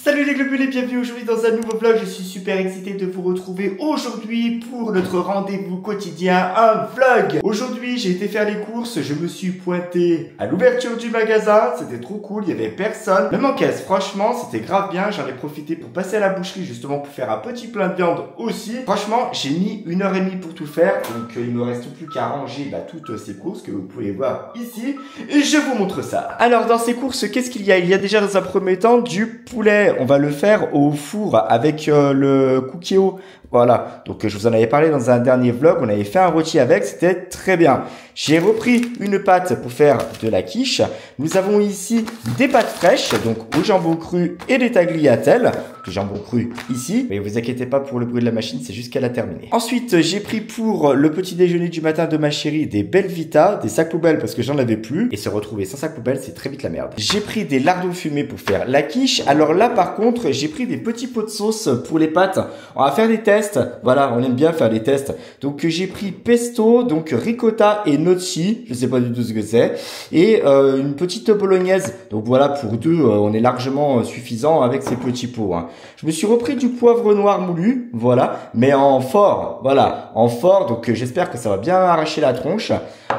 Salut les globules et bienvenue aujourd'hui dans un nouveau vlog. Je suis super excité de vous retrouver aujourd'hui pour notre rendez-vous quotidien, un vlog. Aujourd'hui j'ai été faire les courses, je me suis pointé à l'ouverture du magasin, c'était trop cool, il y avait personne. Même en caisse, franchement c'était grave bien, j'en ai profité pour passer à la boucherie justement pour faire un petit plein de viande aussi. Franchement j'ai mis 1h30 pour tout faire, donc il me reste plus qu'à ranger toutes ces courses que vous pouvez voir ici. Et je vous montre ça. Alors dans ces courses, qu'est-ce qu'il y a? Il y a déjà dans un premier temps du poulet. On va le faire au four avec le Cookeo. Voilà, donc je vous en avais parlé dans un dernier vlog, on avait fait un rôti avec, c'était très bien. J'ai repris une pâte pour faire de la quiche. Nous avons ici des pâtes fraîches, donc au jambon cru et des tagliatelles. Le jambon cru ici, mais vous inquiétez pas pour le bruit de la machine, c'est juste qu'elle a terminé. Ensuite, j'ai pris pour le petit déjeuner du matin de ma chérie des Belvita, des sacs poubelles parce que j'en avais plus. Et se retrouver sans sac poubelle, c'est très vite la merde. J'ai pris des lardons fumés pour faire la quiche. Alors là, par contre, j'ai pris des petits pots de sauce pour les pâtes. On va faire des tests. Voilà, on aime bien faire des tests. Donc j'ai pris pesto, donc ricotta et gnocchi, je sais pas du tout ce que c'est, et une petite bolognaise. Donc voilà, pour deux, on est largement suffisant avec ces petits pots. Hein. Je me suis repris du poivre noir moulu, voilà, mais en fort, voilà, en fort. Donc j'espère que ça va bien arracher la tronche.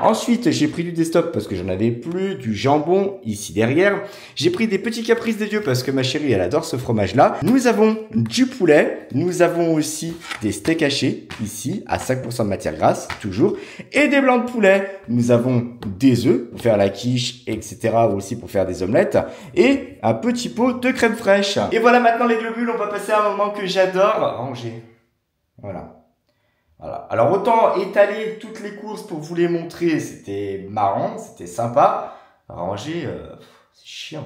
Ensuite, j'ai pris du desktop parce que j'en avais plus, du jambon ici derrière. J'ai pris des petits caprices des dieux parce que ma chérie, elle adore ce fromage-là. Nous avons du poulet, nous avons aussi des steaks hachés ici à 5% de matière grasse, toujours, et des blancs de poulet. Nous avons des œufs pour faire la quiche, etc. aussi pour faire des omelettes et un petit pot de crème fraîche. Et voilà, maintenant les globules, on va passer à un moment que j'adore, ranger. Voilà. Voilà. Alors autant étaler toutes les courses pour vous les montrer, c'était marrant, c'était sympa. Ranger, c'est chiant.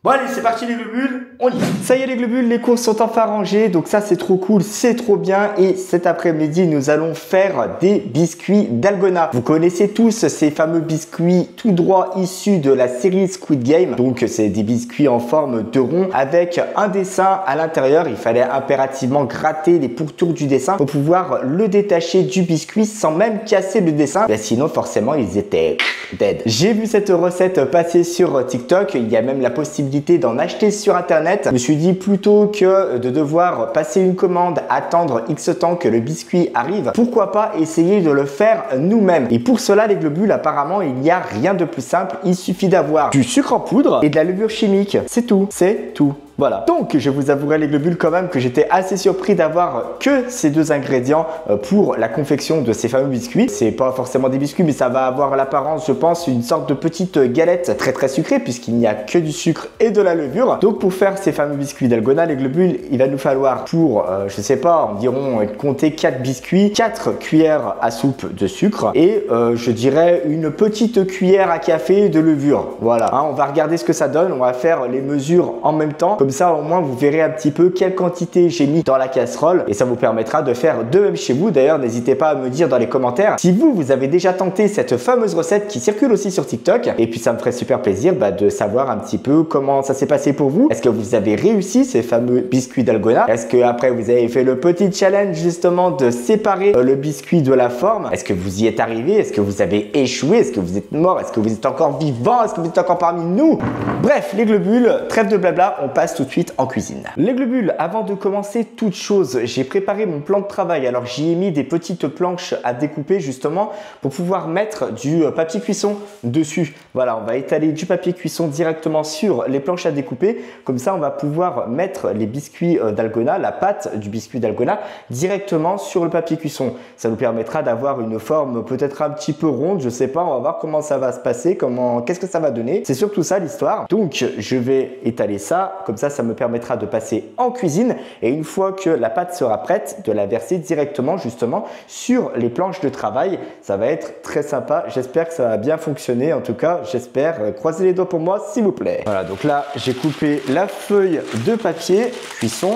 Bon allez, c'est parti les globules, on y va. Ça y est les globules, les courses sont enfin rangées, donc ça c'est trop cool, c'est trop bien. Et cet après-midi, nous allons faire des biscuits Dalgona. Vous connaissez tous ces fameux biscuits tout droit issus de la série Squid Game. Donc c'est des biscuits en forme de rond avec un dessin à l'intérieur. Il fallait impérativement gratter les pourtours du dessin pour pouvoir le détacher du biscuit sans même casser le dessin. Ben, sinon forcément ils étaient dead. J'ai vu cette recette passer sur TikTok, il y a même la possibilité d'en acheter sur internet. Je me suis dit plutôt que de devoir passer une commande, attendre X temps que le biscuit arrive, pourquoi pas essayer de le faire nous-mêmes. Et pour cela les globules, apparemment il n'y a rien de plus simple, il suffit d'avoir du sucre en poudre et de la levure chimique, c'est tout, c'est tout. Voilà. Donc, je vous avouerai les globules quand même que j'étais assez surpris d'avoir que ces deux ingrédients pour la confection de ces fameux biscuits. C'est pas forcément des biscuits, mais ça va avoir l'apparence, je pense, une sorte de petite galette très sucrée puisqu'il n'y a que du sucre et de la levure. Donc, pour faire ces fameux biscuits Dalgona, les globules, il va nous falloir pour, je sais pas, environ compter 4 biscuits, 4 cuillères à soupe de sucre et je dirais une petite cuillère à café de levure. Voilà. Hein, on va regarder ce que ça donne. On va faire les mesures en même temps. Comme ça, au moins, vous verrez un petit peu quelle quantité j'ai mis dans la casserole et ça vous permettra de faire de même chez vous. D'ailleurs, n'hésitez pas à me dire dans les commentaires si vous avez déjà tenté cette fameuse recette qui circule aussi sur TikTok. Et puis, ça me ferait super plaisir de savoir un petit peu comment ça s'est passé pour vous. Est-ce que vous avez réussi ces fameux biscuits Dalgona? Est-ce que après vous avez fait le petit challenge justement de séparer le biscuit de la forme? Est-ce que vous y êtes arrivé? Est-ce que vous avez échoué? Est-ce que vous êtes mort? Est-ce que vous êtes encore vivant? Est-ce que vous êtes encore parmi nous? Bref, les globules, trêve de blabla, on passe tout de suite en cuisine. Les globules, avant de commencer toute chose, j'ai préparé mon plan de travail. Alors j'y ai mis des petites planches à découper justement pour pouvoir mettre du papier cuisson dessus. Voilà, on va étaler du papier cuisson directement sur les planches à découper. Comme ça, on va pouvoir mettre les biscuits Dalgona, la pâte du biscuit Dalgona, directement sur le papier cuisson. Ça nous permettra d'avoir une forme peut-être un petit peu ronde, je sais pas, on va voir comment ça va se passer, qu'est-ce que ça va donner. C'est surtout ça l'histoire. Donc je vais étaler ça, comme ça me permettra de passer en cuisine et une fois que la pâte sera prête, de la verser directement justement sur les planches de travail. Ça va être très sympa. J'espère que ça va bien fonctionner. En tout cas, j'espère. Croisez les doigts pour moi, s'il vous plaît. Voilà, donc là, j'ai coupé la feuille de papier cuisson.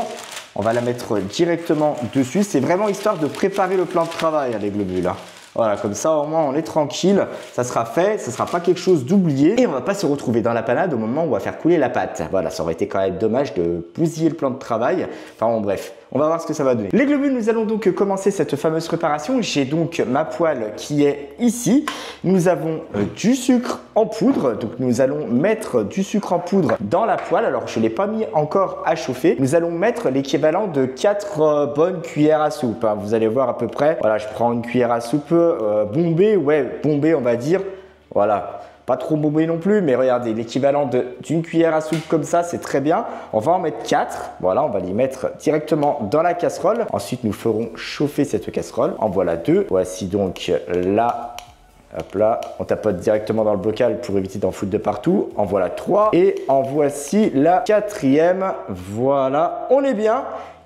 On va la mettre directement dessus. C'est vraiment histoire de préparer le plan de travail, les globules. Voilà, comme ça au moins on est tranquille, ça sera fait, ça sera pas quelque chose d'oublié et on va pas se retrouver dans la panade au moment où on va faire couler la pâte. Voilà, ça aurait été quand même dommage de bousiller le plan de travail. Enfin bon, bref, On va voir ce que ça va donner. Les globules, nous allons donc commencer cette fameuse préparation. J'ai donc ma poêle qui est ici. Nous avons du sucre en poudre. Donc nous allons mettre du sucre en poudre dans la poêle. Alors je ne l'ai pas mis encore à chauffer. Nous allons mettre l'équivalent de 4 bonnes cuillères à soupe. Hein. Vous allez voir à peu près. Voilà, je prends une cuillère à soupe bombée. Ouais, bombée on va dire. Voilà. Pas trop bombé non plus, mais regardez, l'équivalent d'une cuillère à soupe comme ça, c'est très bien. On va en mettre 4. Voilà, on va les mettre directement dans la casserole. Ensuite, nous ferons chauffer cette casserole. En voilà 2. Voici donc là. Hop là, on tapote directement dans le bocal pour éviter d'en foutre de partout. En voilà 3. Et en voici la 4e. Voilà, on est bien.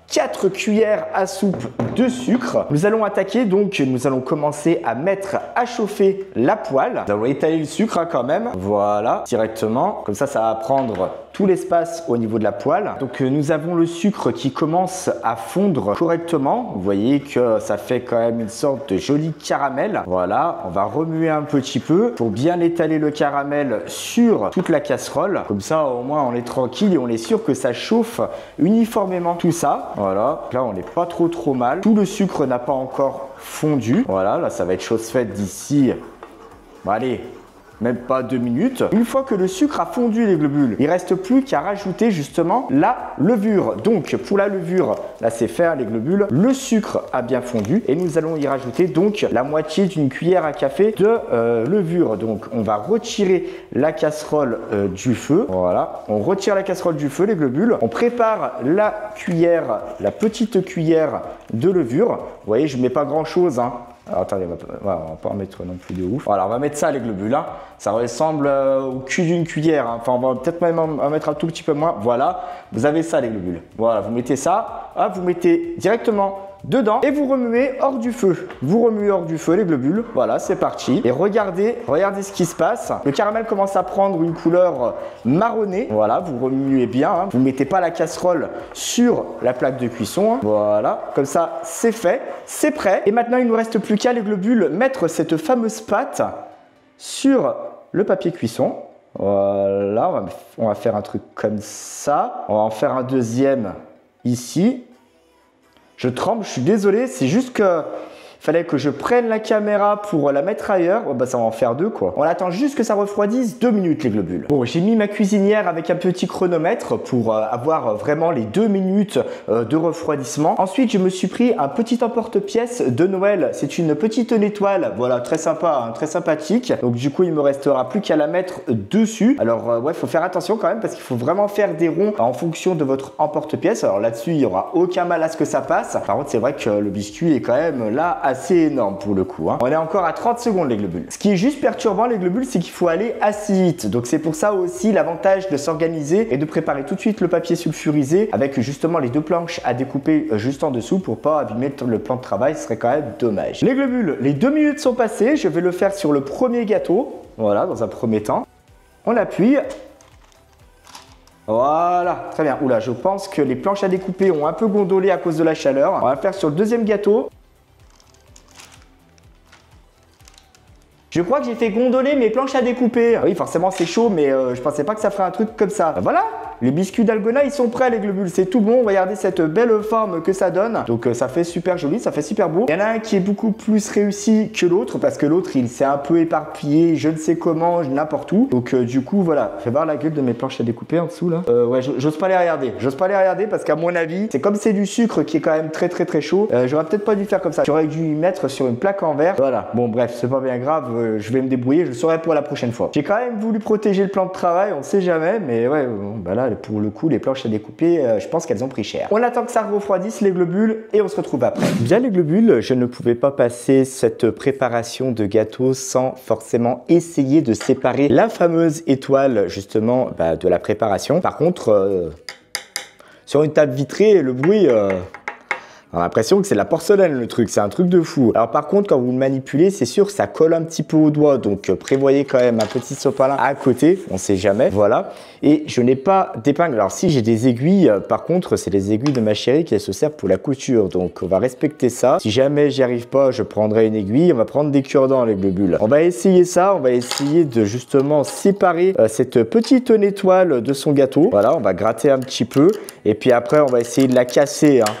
4 cuillères à soupe de sucre. Nous allons attaquer, donc nous allons commencer à mettre à chauffer la poêle. Nous allons étaler le sucre hein, quand même. Voilà, directement. Comme ça va prendre tout l'espace au niveau de la poêle. Donc nous avons le sucre qui commence à fondre correctement. Vous voyez que ça fait quand même une sorte de joli caramel. Voilà, on va remuer un petit peu pour bien étaler le caramel sur toute la casserole. Comme ça au moins on est tranquille et on est sûr que ça chauffe uniformément tout ça. Voilà, là on n'est pas trop mal. Tout le sucre n'a pas encore fondu. Voilà, là ça va être chose faite d'ici. Bon, allez. Même pas 2 minutes. Une fois que le sucre a fondu les globules, il ne reste plus qu'à rajouter justement la levure. Donc pour la levure, là c'est fait les globules, le sucre a bien fondu et nous allons y rajouter donc la moitié d'une cuillère à café de levure. Donc on va retirer la casserole du feu. Voilà, on retire la casserole du feu les globules. On prépare la cuillère, la petite cuillère de levure. Vous voyez, je ne mets pas grand chose hein. Alors, attendez, on va pas en mettre non plus de ouf. Voilà, on va mettre ça les globules. Hein. Ça ressemble au cul d'une cuillère. Hein. Enfin, on va peut-être même en mettre un tout petit peu moins. Voilà, vous avez ça les globules. Voilà, vous mettez ça. Hop, vous mettez directement dedans et vous remuez hors du feu. Vous remuez hors du feu les globules. Voilà, c'est parti. Et regardez ce qui se passe. Le caramel commence à prendre une couleur marronnée. Voilà, vous remuez bien. Hein. Vous ne mettez pas la casserole sur la plaque de cuisson. Hein. Voilà, comme ça, c'est fait. C'est prêt. Et maintenant, il ne nous reste plus qu'à les globules mettre cette fameuse pâte sur le papier cuisson. Voilà, on va faire un truc comme ça. On va en faire un deuxième ici. Je tremble, je suis désolé, c'est juste que fallait que je prenne la caméra pour la mettre ailleurs. Oh bah ça va en faire 2 quoi. On attend juste que ça refroidisse 2 minutes les globules. Bon, j'ai mis ma cuisinière avec un petit chronomètre pour avoir vraiment les 2 minutes de refroidissement. Ensuite, je me suis pris un petit emporte-pièce de Noël. C'est une petite étoile, voilà, très sympa, hein, très sympathique. Donc du coup, il me restera plus qu'à la mettre dessus. Alors ouais, faut faire attention quand même parce qu'il faut vraiment faire des ronds en fonction de votre emporte-pièce. Alors là-dessus, il n'y aura aucun mal à ce que ça passe. Par contre, c'est vrai que le biscuit est quand même là assez énorme pour le coup. Hein. On est encore à 30 secondes les globules. Ce qui est juste perturbant les globules, c'est qu'il faut aller assez vite. Donc c'est pour ça aussi l'avantage de s'organiser et de préparer tout de suite le papier sulfurisé avec justement les 2 planches à découper juste en dessous pour pas abîmer le plan de travail. Ce serait quand même dommage. Les globules, les 2 minutes sont passées. Je vais le faire sur le premier gâteau. Voilà, dans un premier temps. On appuie. Voilà, très bien. Oula, je pense que les planches à découper ont un peu gondolé à cause de la chaleur. On va le faire sur le deuxième gâteau. Je crois que j'ai fait gondoler mes planches à découper. Oui, forcément c'est chaud, mais je pensais pas que ça ferait un truc comme ça. Voilà, les biscuits d'Algona, ils sont prêts les globules, c'est tout bon. Regardez cette belle forme que ça donne. Donc ça fait super joli, ça fait super beau. Il y en a un qui est beaucoup plus réussi que l'autre parce que l'autre il s'est un peu éparpillé, je ne sais comment, n'importe où. Donc du coup voilà, fais voir la gueule de mes planches à découper en dessous là. Ouais, j'ose pas les regarder. J'ose pas les regarder parce qu'à mon avis, c'est comme c'est du sucre qui est quand même très chaud. J'aurais peut-être pas dû faire comme ça. J'aurais dû y mettre sur une plaque en verre. Voilà. Bon bref, c'est pas bien grave. Je vais me débrouiller, je le saurai pour la prochaine fois. J'ai quand même voulu protéger le plan de travail, on sait jamais, mais ouais, bon, bah là, pour le coup, les planches à découper, je pense qu'elles ont pris cher. On attend que ça refroidisse les globules et on se retrouve après. Bien les globules, je ne pouvais pas passer cette préparation de gâteau sans forcément essayer de séparer la fameuse étoile, justement, de la préparation. Par contre, sur une table vitrée, le bruit... On a l'impression que c'est la porcelaine le truc, c'est un truc de fou. Alors par contre, quand vous le manipulez, c'est sûr que ça colle un petit peu au doigt. Donc prévoyez quand même un petit sopalin à côté, on sait jamais. Voilà. Et je n'ai pas d'épingle. Alors si j'ai des aiguilles, par contre, c'est les aiguilles de ma chérie qui se servent pour la couture. Donc on va respecter ça. Si jamais j'y arrive pas, je prendrai une aiguille. On va prendre des cure-dents les globules. On va essayer ça. On va essayer de justement séparer cette petite étoile de son gâteau. Voilà, on va gratter un petit peu. Et puis après, on va essayer de la casser. Hein.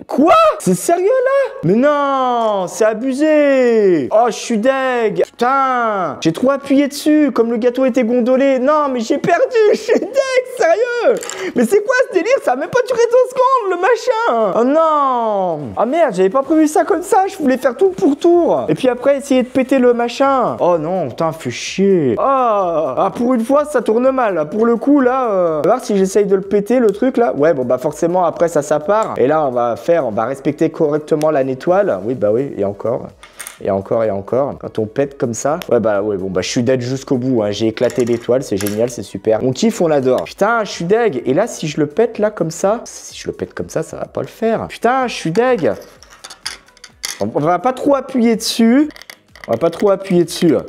Quoi? C'est sérieux là? Mais non, c'est abusé. Oh, je suis deg. Putain, j'ai trop appuyé dessus, comme le gâteau était gondolé. Non, mais j'ai perdu, je suis deg, sérieux. Mais c'est quoi ce délire? Ça a même pas duré 2 secondes, le machin. Oh non. Ah merde, j'avais pas prévu ça comme ça, je voulais faire tour pour tour. Et puis après, essayer de péter le machin. Oh non, putain, fais chier. Oh, ah, pour une fois, ça tourne mal. Pour le coup, là, on va voir si j'essaye de le péter, le truc là. Ouais, bon, bah forcément, après, ça part. Et là, on va respecter correctement la nettoile. Oui, bah oui, et encore. Et encore et encore. Quand on pète comme ça. Ouais, bah ouais, bon, bah je suis dead jusqu'au bout. Hein. J'ai éclaté l'étoile, c'est génial, c'est super. On kiffe, on adore. Putain, je suis deg. Et là, si je le pète là comme ça, si je le pète comme ça va pas le faire. Putain, je suis deg. On va pas trop appuyer dessus. On va pas trop appuyer dessus là.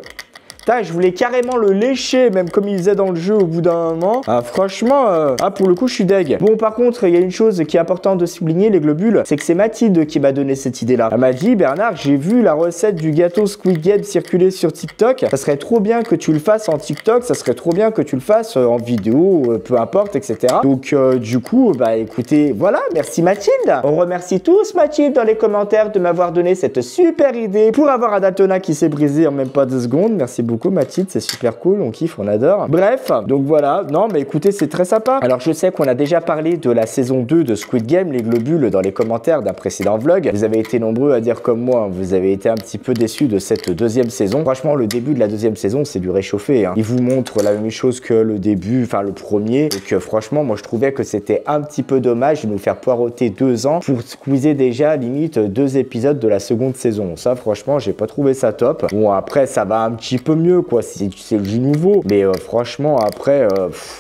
Putain, je voulais carrément le lécher, même comme il faisait dans le jeu au bout d'un moment. Ah, franchement, pour le coup, je suis deg. Bon, par contre, il y a une chose qui est importante de souligner, les globules, c'est que c'est Mathilde qui m'a donné cette idée-là. Elle m'a dit, Bernard, j'ai vu la recette du gâteau Squid Game circuler sur TikTok. Ça serait trop bien que tu le fasses en TikTok, ça serait trop bien que tu le fasses en vidéo, peu importe, etc. Donc, du coup, bah écoutez, voilà, merci Mathilde. On remercie tous Mathilde dans les commentaires de m'avoir donné cette super idée pour avoir un Daytona qui s'est brisé en même pas 2 secondes. Merci beaucoup. Mathilde, c'est super cool, on kiffe, on adore. Bref, donc voilà, non mais écoutez, c'est très sympa. Alors je sais qu'on a déjà parlé de la saison 2 de Squid Game, les globules, dans les commentaires d'un précédent vlog. Vous avez été nombreux à dire comme moi, vous avez été un petit peu déçus de cette 2e saison. Franchement, le début de la 2e saison, c'est du réchauffé. Hein. Il vous montre la même chose que le début, enfin le premier. Donc franchement, moi je trouvais que c'était un petit peu dommage de nous faire poireauter 2 ans pour squeezer déjà limite 2 épisodes de la 2e saison. Ça, franchement, j'ai pas trouvé ça top. Bon, après, ça va un petit peu mieux quoi, c'est le jeu nouveau, mais franchement après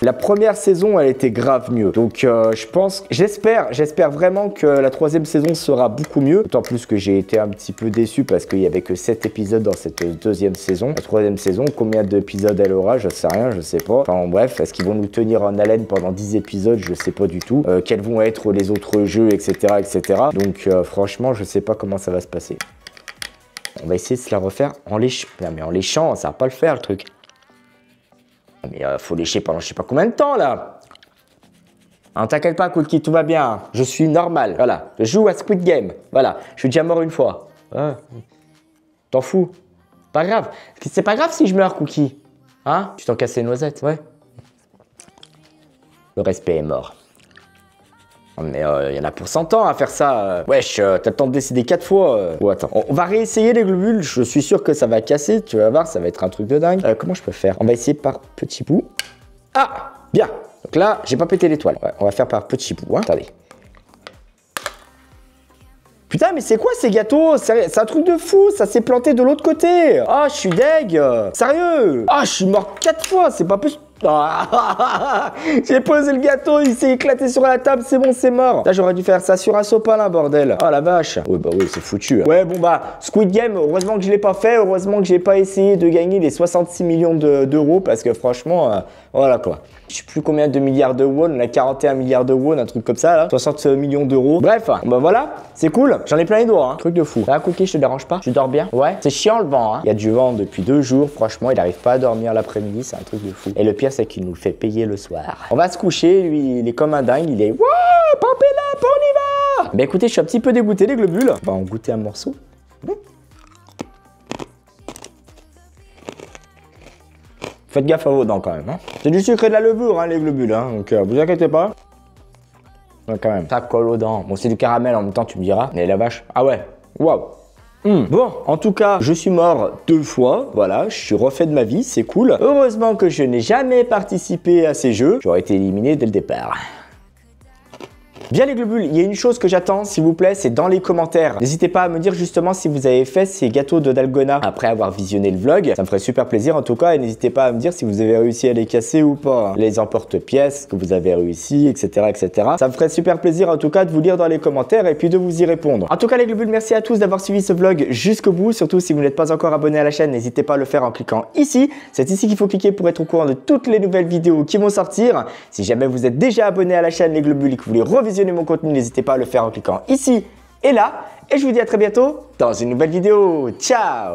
la première saison elle était grave mieux, donc je pense, j'espère vraiment que la 3e saison sera beaucoup mieux, d'autant plus que j'ai été un petit peu déçu parce qu'il y avait que 7 épisodes dans cette 2e saison. La 3e saison, combien d'épisodes elle aura, je sais rien, je sais pas, enfin bref, est-ce qu'ils vont nous tenir en haleine pendant 10 épisodes, je sais pas du tout, quels vont être les autres jeux, etc., donc franchement je sais pas comment ça va se passer. On va essayer de se la refaire en léchant. Mais en léchant, ça va pas le faire le truc. Mais faut lécher pendant je sais pas combien de temps là. Hein, t'inquiète pas, Cookie, tout va bien. Je suis normal. Voilà. Je joue à Squid Game. Voilà. Je suis déjà mort une fois. T'en fous. Pas grave. C'est pas grave si je meurs, Cookie. Hein? Tu t'en casses les noisettes, ouais. Le respect est mort. Mais il y en a pour 100 ans à faire ça. Wesh, t'as le temps de décider 4 fois. Oh, attends, on va réessayer les globules. Je suis sûr que ça va casser. Tu vas voir, ça va être un truc de dingue. Comment je peux faire? On va essayer par petits bouts. Ah, bien. Donc là, j'ai pas pété l'étoile. Ouais, on va faire par petits bouts. Hein. Attendez. Putain, mais c'est quoi ces gâteaux? C'est un truc de fou. Ça s'est planté de l'autre côté. Ah, je suis deg. Sérieux. Ah, je suis mort 4 fois. C'est pas possible. J'ai posé le gâteau, il s'est éclaté sur la table, c'est bon, c'est mort. Là, j'aurais dû faire ça sur un sopalin, bordel. Oh la vache. Oui, bah oui, c'est foutu. Hein. Ouais, bon bah, Squid Game, heureusement que je l'ai pas fait, heureusement que j'ai pas essayé de gagner les 66 millions d'euros parce que franchement, voilà quoi. Je sais plus combien de milliards de won, on a 41 milliards de won, un truc comme ça là, 60 millions d'euros. Bref, bah voilà, c'est cool, j'en ai plein les doigts, hein. Truc de fou. Là, Cookie, je te dérange pas? Tu dors bien? Ouais, c'est chiant le vent, hein. Il y a du vent depuis 2 jours, franchement, il arrive pas à dormir l'après-midi, c'est un truc de fou. Et le pire, c'est qu'il nous le fait payer le soir. On va se coucher, lui, il est comme un dingue, il est wouh, pompez là, on y va. Bah écoutez, je suis un petit peu dégoûté les globules. On va en goûter un morceau. Faites gaffe à vos dents quand même. Hein. C'est du sucre et de la levure, hein, les globules. Hein, donc vous inquiétez pas. Ouais, quand même. Ça colle aux dents. Bon, c'est du caramel en même temps, tu me diras. Mais la vache. Ah ouais. Waouh. Bon, en tout cas, je suis mort 2 fois. Voilà, je suis refait de ma vie. C'est cool. Heureusement que je n'ai jamais participé à ces jeux. J'aurais été éliminé dès le départ. Bien les globules, il y a une chose que j'attends s'il vous plaît, c'est dans les commentaires. N'hésitez pas à me dire justement si vous avez fait ces gâteaux de dalgona après avoir visionné le vlog. Ça me ferait super plaisir en tout cas et n'hésitez pas à me dire si vous avez réussi à les casser ou pas. Les emporte-pièces que vous avez réussi, etc., etc. Ça me ferait super plaisir en tout cas de vous lire dans les commentaires et puis de vous y répondre. En tout cas les globules, merci à tous d'avoir suivi ce vlog jusqu'au bout. Surtout si vous n'êtes pas encore abonné à la chaîne, n'hésitez pas à le faire en cliquant ici. C'est ici qu'il faut cliquer pour être au courant de toutes les nouvelles vidéos qui vont sortir. Si jamais vous êtes déjà abonné à la chaîne les globules et que vous voulez revisionner mon contenu, n'hésitez pas à le faire en cliquant ici et là. Et je vous dis à très bientôt dans une nouvelle vidéo. Ciao!